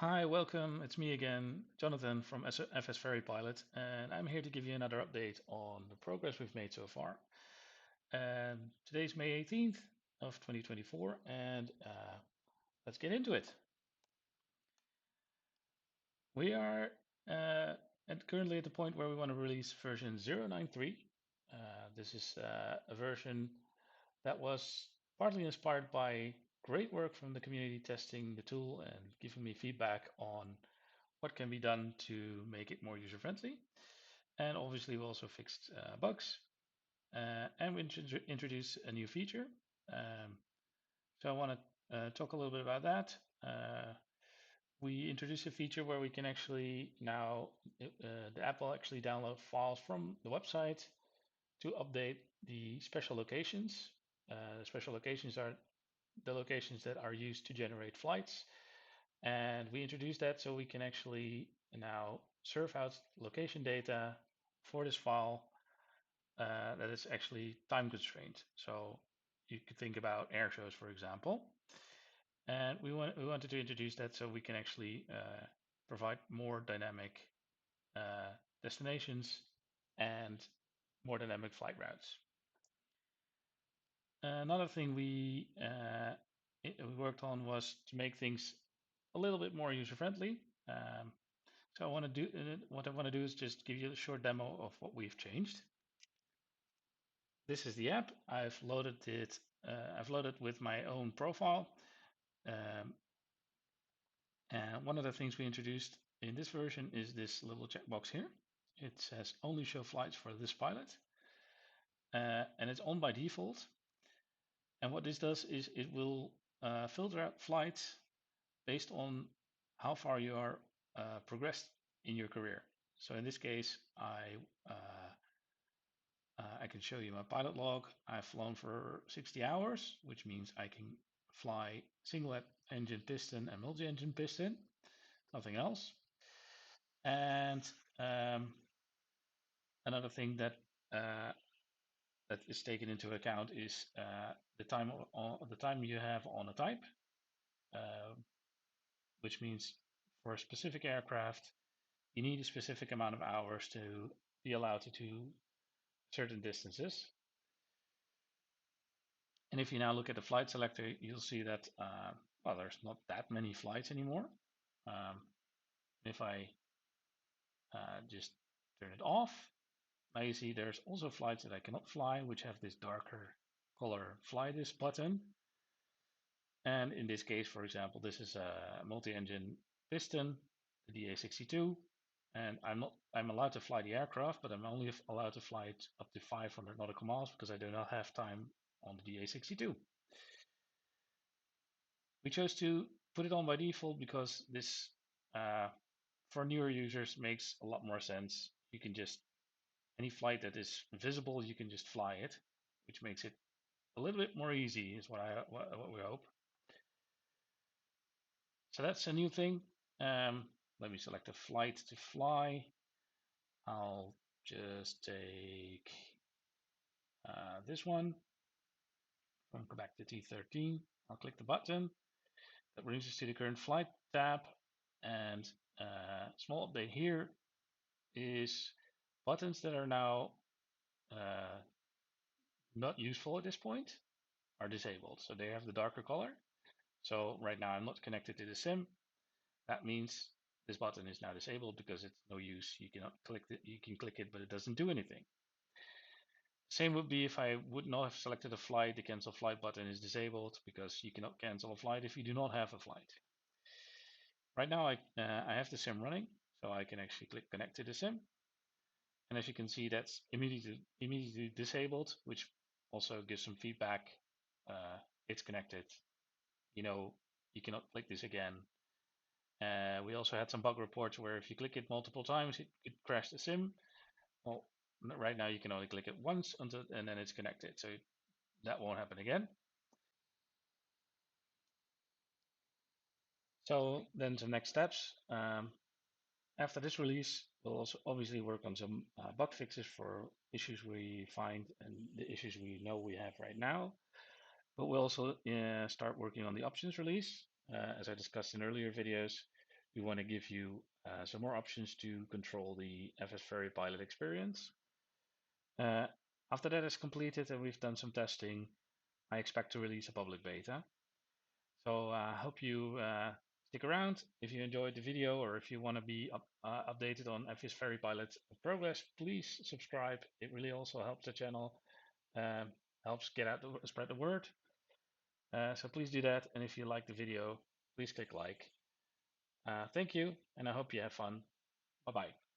Hi, welcome. It's me again, Jonathan from FSFerryPilot, and I'm here to give you another update on the progress we've made so far. Today's May 18th of 2024, and let's get into it. We are currently at the point where we want to release version 0.9.3. This is a version that was partly inspired by great work from the community testing the tool and giving me feedback on what can be done to make it more user-friendly. And obviously, we also fixed bugs and we introduced a new feature. So I want to talk a little bit about that. We introduced a feature where we can actually now, the app will actually download files from the website to update the special locations. The special locations are the locations that are used to generate flights. And we introduced that so we can actually now serve out location data for this file that is actually time constrained. So you could think about air shows, for example. And we wanted to introduce that so we can actually provide more dynamic destinations and more dynamic flight routes. Another thing we worked on was to make things a little bit more user friendly. So what I want to do is just give you a short demo of what we've changed. This is the app. I've loaded it. I've loaded with my own profile. Um, and one of the things we introduced in this version is this little checkbox here. It says only show flights for this pilot, and it's on by default. And what this does is it will filter out flights based on how far you are progressed in your career. So in this case, I can show you my pilot log. I've flown for 60 hours, which means I can fly single engine piston and multi-engine piston, nothing else. And another thing uh, that is taken into account is the time you have on a type, uh, which means for a specific aircraft, you need a specific amount of hours to be allowed to do certain distances. And if you now look at the flight selector, you'll see that, well, there's not that many flights anymore. If I just turn it off, now you see there's also flights that I cannot fly, which have this darker color fly this button. And in this case, for example, this is a multi-engine piston, the DA62, and I'm allowed to fly the aircraft, but I'm only allowed to fly it up to 500 nautical miles because I do not have time on the DA62. We chose to put it on by default because this, for newer users, makes a lot more sense. You can just, any flight that is visible, you can just fly it, which makes it a little bit more easy, is what we hope. So that's a new thing. Let me select a flight to fly. I'll just take this one. I'll go back to T13. I'll click the button. That brings us to the current flight tab. And small update here is buttons that are now not useful at this point are disabled. So they have the darker color. So right now I'm not connected to the sim. That means this button is now disabled because it's no use. You cannot click it. You can click it, but it doesn't do anything. Same would be if I would not have selected a flight. The cancel flight button is disabled because you cannot cancel a flight if you do not have a flight. Right now I have the sim running, so I can actually click connect to the sim. And as you can see, that's immediately disabled, which also gives some feedback. It's connected. You know, you cannot click this again. We also had some bug reports where if you click it multiple times, it crashed the sim. Well, right now you can only click it once until, and then it's connected. So that won't happen again. So then the next steps. After this release, we'll also obviously work on some bug fixes for issues we find and the issues we know we have right now. But we'll also start working on the options release. As I discussed in earlier videos, we want to give you some more options to control the FSFerryPilot experience. After that is completed and we've done some testing, I expect to release a public beta. So I hope you stick around. If you enjoyed the video or if you want to be updated on FSFerryPilot progress, please subscribe. It really also helps the channel, helps get out spread the word. So please do that. And if you like the video, please click like. Thank you, and I hope you have fun. Bye bye.